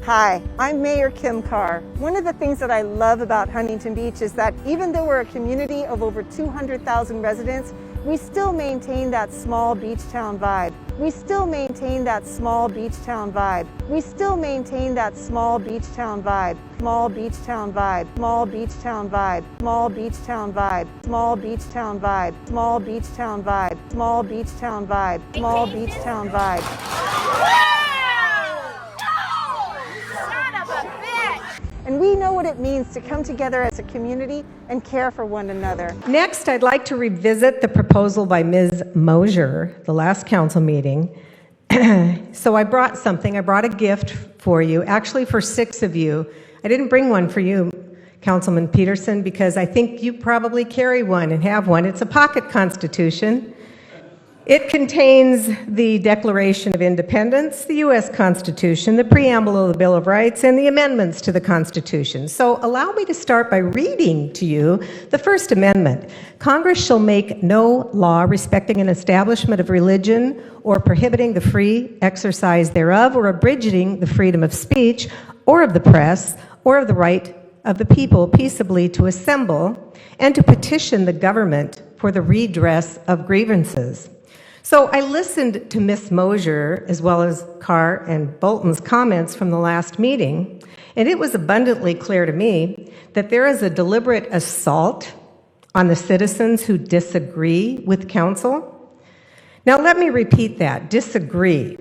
Hi, I'm Mayor Kim Carr. One of the things that I love about Huntington Beach is that even though we're a community of over 200,000 residents, we still maintain that small beach town vibe. We still maintain that small beach town vibe. We still maintain that small beach town vibe. Small beach town vibe. Small beach town vibe. Small beach town vibe. Small beach town vibe. Small beach town vibe. Small beach town vibe. Small beach town vibe. And we know what it means to come together as a community and care for one another. Next, I'd like to revisit the proposal by Ms. Mosier, the last council meeting. So I brought something. I brought a gift for you, actually for 6 of you. I didn't bring one for you, Councilman Peterson, because I think you probably carry one and have one. It's a pocket constitution. It contains the Declaration of Independence, the U.S. Constitution, the preamble of the Bill of Rights, and the amendments to the Constitution. So allow me to start by reading to you the First Amendment. Congress shall make no law respecting an establishment of religion or prohibiting the free exercise thereof or abridging the freedom of speech or of the press or of the right of the people peaceably to assemble and to petition the government for the redress of grievances. So I listened to Ms. Mosier as well as Carr and Bolton's comments from the last meeting, and it was abundantly clear to me that there is a deliberate assault on the citizens who disagree with council. Now let me repeat that, disagree.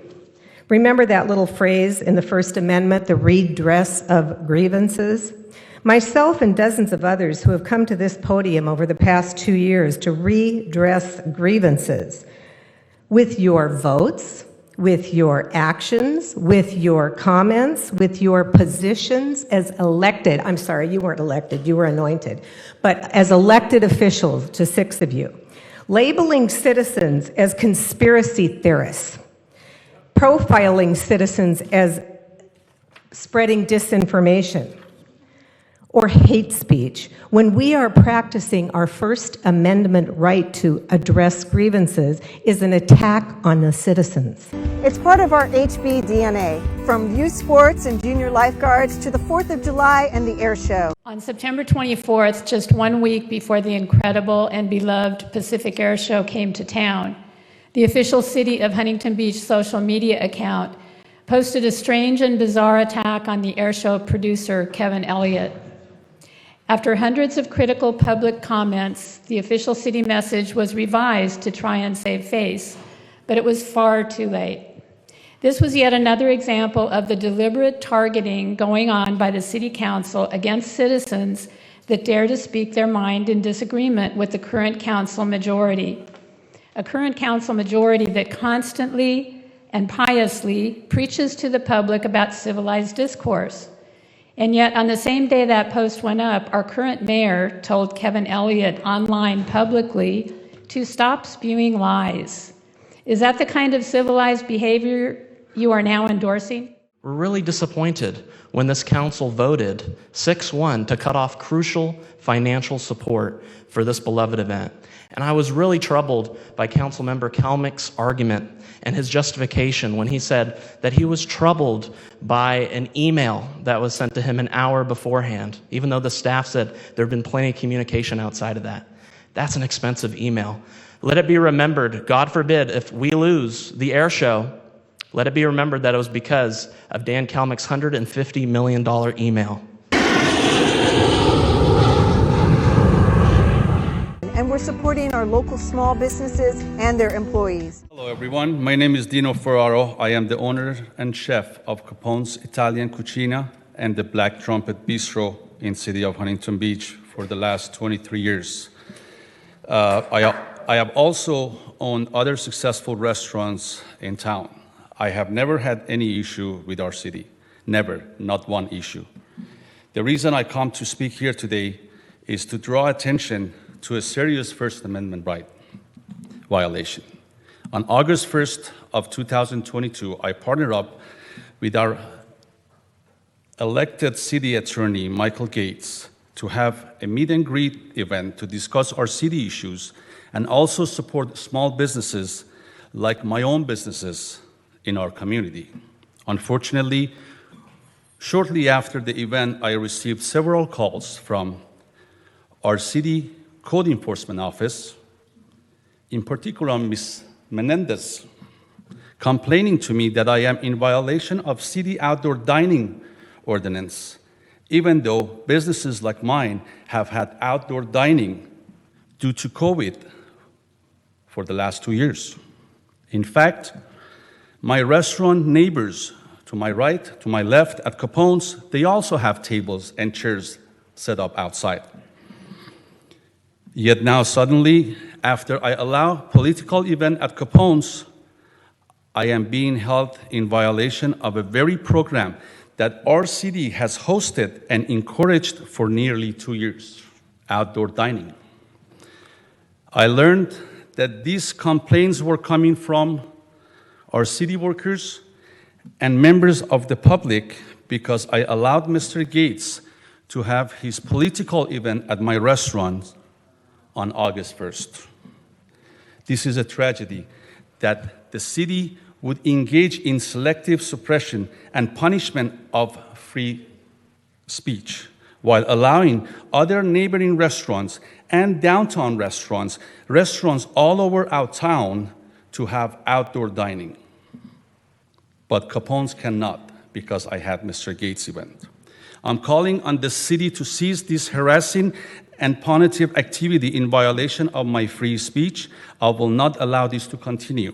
Remember that little phrase in the First Amendment, the redress of grievances? Myself and dozens of others who have come to this podium over the past 2 years to redress grievances with your votes, with your actions, with your comments, with your positions as elected, I'm sorry, you weren't elected, you were anointed, but as elected officials to 6 of you, labeling citizens as conspiracy theorists, profiling citizens as spreading disinformation or hate speech, when we are practicing our First Amendment right to address grievances, is an attack on the citizens. It's part of our HB DNA, from youth sports and junior lifeguards to the 4th of July and the air show. On September 24th, just 1 week before the incredible and beloved Pacific Air Show came to town, the official City of Huntington Beach social media account posted a strange and bizarre attack on the air show producer, Kevin Elliott. After hundreds of critical public comments, the official city message was revised to try and save face, but it was far too late. This was yet another example of the deliberate targeting going on by the City Council against citizens that dare to speak their mind in disagreement with the current council majority. A current council majority that constantly and piously preaches to the public about civilized discourse. And yet, on the same day that post went up, our current mayor told Kevin Elliott online publicly to stop spewing lies. Is that the kind of civilized behavior you are now endorsing? We're really disappointed when this council voted 6-1 to cut off crucial financial support for this beloved event. And I was really troubled by Councilmember Calmack's argument and his justification when he said that he was troubled by an email that was sent to him an hour beforehand, even though the staff said there had been plenty of communication outside of that. That's an expensive email. Let it be remembered, God forbid, if we lose the air show, let it be remembered that it was because of Dan Calmack's $150 million email. And we're supporting our local small businesses and their employees. Hello everyone, my name is DinoFerraro. I am the owner and chef of Capone's Italian Cucina and the Black Trumpet Bistro in city of Huntington Beach for the last 23 years. I have also owned other successful restaurants in town. I have never had any issue with our city, never, not one issue. The reason I come to speak here today is to draw attention to a serious First Amendment right violation. On August 1st of 2022, I partnered up with our elected city attorney, Michael Gates, to have a meet and greet event to discuss our city issues and also support small businesses like my own businesses in our community. Unfortunately, Shortly after the event, I received several calls from our city code enforcement office, in particular Ms. Menendez, complaining to me that I am in violation of city outdoor dining ordinance, even though businesses like mine have had outdoor dining due to COVID for the last 2 years. In fact, my restaurant neighbors to my right, to my left at Capone's, they also have tables and chairs set up outside. Yet now suddenly, after I allow political event at Capone's, I am being held in violation of a very program that our city has hosted and encouraged for nearly 2 years, outdoor dining. I learned that these complaints were coming from our city workers and members of the public because I allowed Mr. Gates to have his political event at my restaurant on August 1st. This is a tragedy that the city would engage in selective suppression and punishment of free speech while allowing other neighboring restaurants and downtown restaurants all over our town to have outdoor dining. But Capone's cannot because I had Mr. Gates' event. I'm calling on the city to cease this harassing and punitive activity in violation of my free speech. I will not allow this to continue.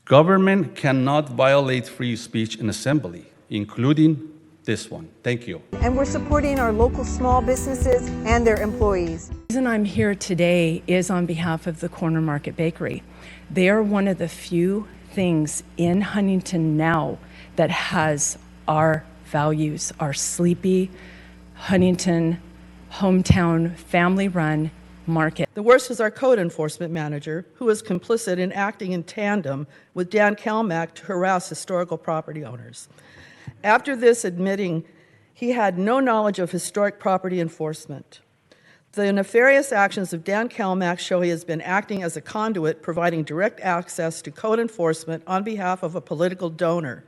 Government cannot violate free speech in assembly, including this one. Thank you. And we're supporting our local small businesses and their employees. The reason I'm here today is on behalf of the Corner Market Bakery. They are one of the few things in Huntington now that has our values, our sleepy Huntington hometown family-run market. The worst is our code enforcement manager, who is complicit in acting in tandem with Dan Calmack to harass historical property owners. After this, admitting he had no knowledge of historic property enforcement. The nefarious actions of Dan Calmack show he has been acting as a conduit, providing direct access to code enforcement on behalf of a political donor,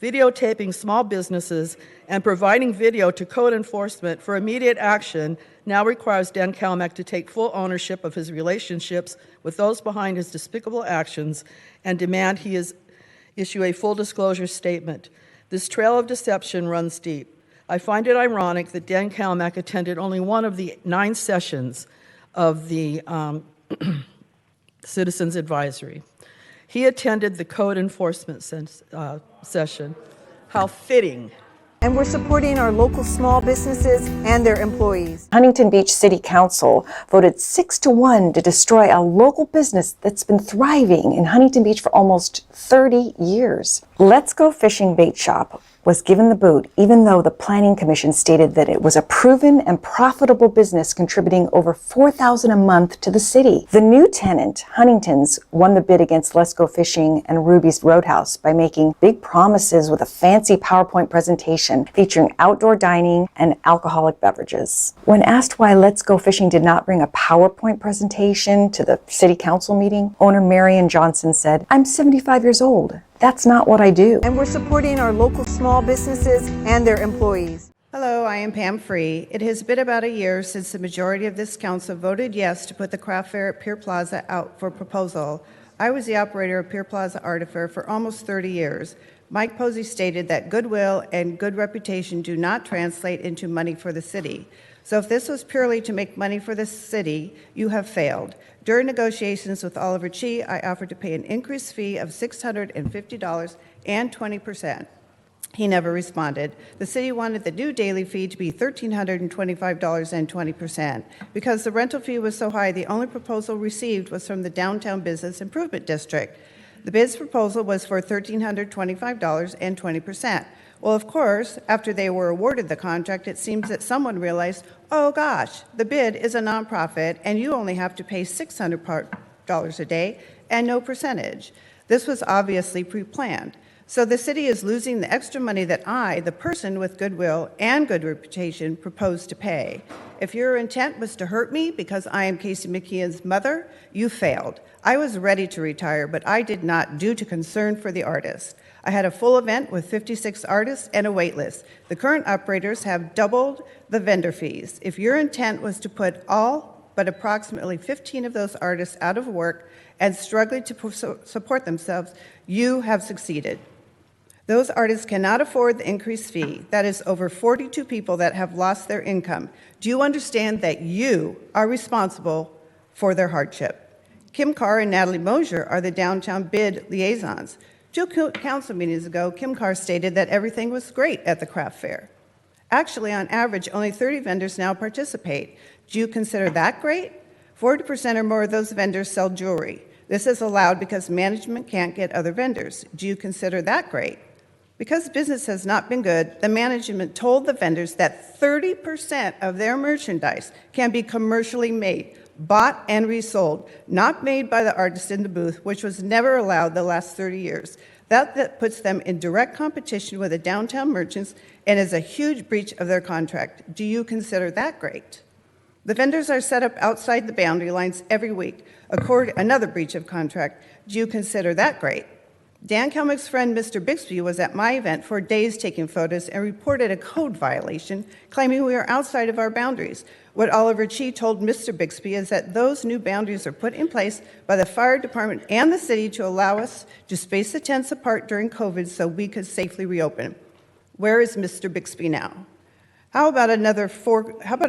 videotaping small businesses and providing video to code enforcement for immediate action now requires Dan Calmack to take full ownership of his relationships with those behind his despicable actions and demand he issue a full disclosure statement. This trail of deception runs deep. I find it ironic that Dan Calmack attended only one of the 9 sessions of the Citizens Advisory. He attended the code enforcement session. How fitting. And we're supporting our local small businesses and their employees. Huntington Beach City Council voted 6-1 to destroy a local business that's been thriving in Huntington Beach for almost 30 years. Let's Go Fishing Bait Shop was given the boot, even though the Planning Commission stated that it was a proven and profitable business contributing over $4,000 a month to the city. The new tenant, Huntington's, won the bid against Let's Go Fishing and Ruby's Roadhouse by making big promises with a fancy PowerPoint presentation featuring outdoor dining and alcoholic beverages. When asked why Let's Go Fishing did not bring a PowerPoint presentation to the city council meeting, owner Marion Johnson said, "I'm 75 years old. That's not what I do." And we're supporting our local small businesses and their employees. Hello, I am Pam Free. It has been about a year since the majority of this council voted yes to put the craft fair at Pier Plaza out for proposal. I was the operator of Pier Plaza Art Fair for almost 30 years. Mike Posey stated that goodwill and good reputation do not translate into money for the city. So if this was purely to make money for the city, you have failed. During negotiations with Oliver Chi, I offered to pay an increased fee of $650 and 20%. He never responded. The city wanted the new daily fee to be $1,325 and 20%. Because the rental fee was so high, the only proposal received was from the Downtown Business Improvement District. The bid's proposal was for $1,325 and 20%. Well, of course, after they were awarded the contract, it seems that someone realized, oh gosh, the bid is a nonprofit and you only have to pay $600 a day and no percentage. This was obviously pre-planned. So the city is losing the extra money that I, the person with goodwill and good reputation, proposed to pay. If your intent was to hurt me because I am Casey McKeon's mother, you failed. I was ready to retire, but I did not due to concern for the artist. I had a full event with 56 artists and a wait list. The current operators have doubled the vendor fees. If your intent was to put all but approximately 15 of those artists out of work and struggling to support themselves, you have succeeded. Those artists cannot afford the increased fee. That is over 42 people that have lost their income. Do you understand that you are responsible for their hardship? Kim Carr and Natalie Mosier are the downtown bid liaisons. 2 council meetings ago, Kim Carr stated that everything was great at the craft fair. Actually, on average, only 30 vendors now participate. Do you consider that great? 40% or more of those vendors sell jewelry. This is allowed because management can't get other vendors. Do you consider that great? Because business has not been good, the management told the vendors that 30% of their merchandise can be commercially made, bought and resold, not made by the artist in the booth, which was never allowed the last 30 years. That puts them in direct competition with the downtown merchants and is a huge breach of their contract. Do you consider that great? The vendors are set up outside the boundary lines every week, another breach of contract. Do you consider that great? Dan Calmack's friend, Mr. Bixby, was at my event for days taking photos and reported a code violation, claiming we are outside of our boundaries. What Oliver Chi told Mr. Bixby is that those new boundaries are put in place by the fire department and the city to allow us to space the tents apart during COVID so we could safely reopen. Where is Mr. Bixby now? How about a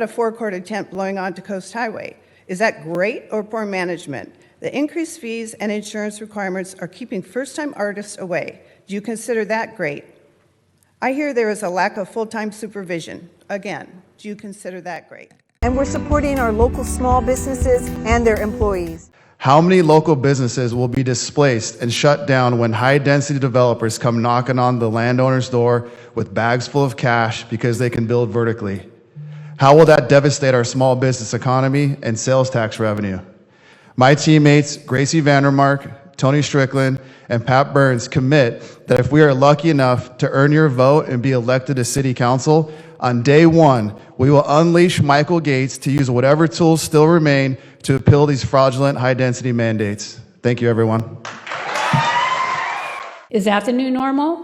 four-quarter tent blowing onto Coast Highway? Is that great or poor management? The increased fees and insurance requirements are keeping first-time artists away. Do you consider that great? I hear there is a lack of full-time supervision. Again, do you consider that great? And we're supporting our local small businesses and their employees. How many local businesses will be displaced and shut down when high-density developers come knocking on the landowner's door with bags full of cash because they can build vertically? How will that devastate our small business economy and sales tax revenue? My teammates, Gracie Vandermark, Tony Strickland, and Pat Burns commit that if we are lucky enough to earn your vote and be elected to city council, on day one, we will unleash Michael Gates to use whatever tools still remain to appeal these fraudulent high-density mandates. Thank you, everyone. Is that the new normal?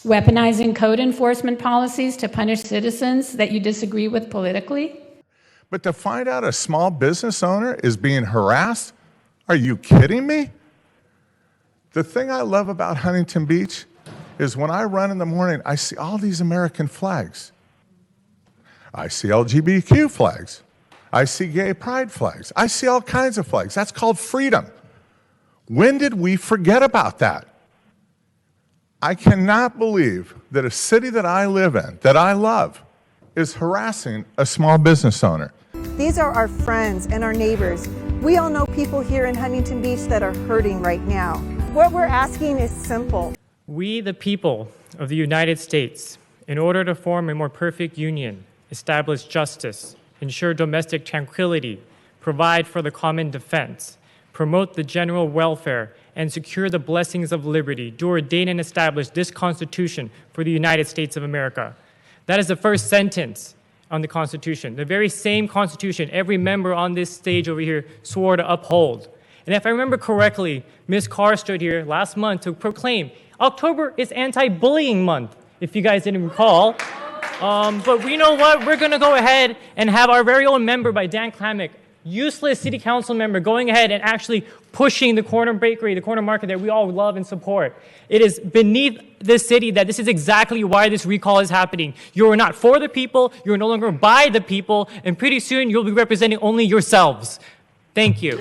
Weaponizing code enforcement policies to punish citizens that you disagree with politically? But to find out a small business owner is being harassed? Are you kidding me? The thing I love about Huntington Beach is when I run in the morning, I see all these American flags. I see LGBTQ flags. I see gay pride flags. I see all kinds of flags. That's called freedom. When did we forget about that? I cannot believe that a city that I live in, that I love, is harassing a small business owner. These are our friends and our neighbors. We all know people here in Huntington Beach that are hurting right now. What we're asking is simple. We, the people of the United States, in order to form a more perfect union, establish justice, ensure domestic tranquility, provide for the common defense, promote the general welfare, and secure the blessings of liberty, do ordain and establish this Constitution for the United States of America. That is the first sentence on the Constitution, the very same Constitution every member on this stage over here swore to uphold. And if I remember correctly, Ms. Carr stood here last month to proclaim October is anti-bullying month, if you guys didn't recall. But you know what? We're going to go ahead and have our very own member by Dan Calmack, useless city council member, going ahead and actually pushing the corner bakery, the corner market that we all love and support. It is beneath this city that this is exactly why this recall is happening. You are not for the people, you are no longer by the people, and pretty soon you'll be representing only yourselves. Thank you.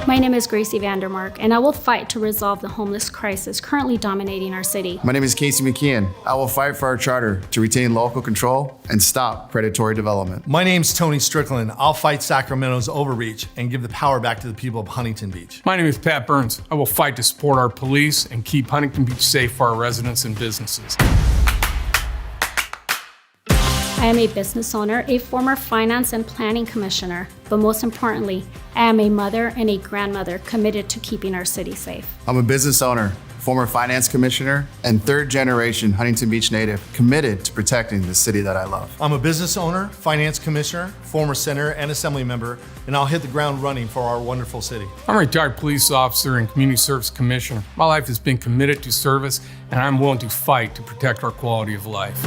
My name is Gracie Vandermark, and I will fight to resolve the homeless crisis currently dominating our city. My name is Casey McKeon. I will fight for our charter to retain local control and stop predatory development. My name's Tony Strickland. I'll fight Sacramento's overreach and give the power back to the people of Huntington Beach. My name is Pat Burns. I will fight to support our police and keep Huntington Beach safe for our residents and businesses. I am a business owner, a former finance and planning commissioner, but most importantly, I am a mother and a grandmother committed to keeping our city safe. I'm a business owner, former finance commissioner, and third-generation Huntington Beach native committed to protecting the city that I love. I'm a business owner, finance commissioner, former senator and assembly member, and I'll hit the ground running for our wonderful city. I'm a retired police officer and community service commissioner. My life has been committed to service, and I'm willing to fight to protect our quality of life.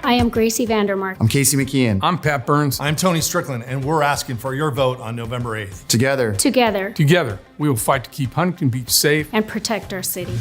I am Gracie Vandermark. I'm Casey McKeon. I'm Pat Burns. I'm Tony Strickland, and we're asking for your vote on November 8th. Together, Together, Together, we will fight to keep Huntington Beach safe and protect our city.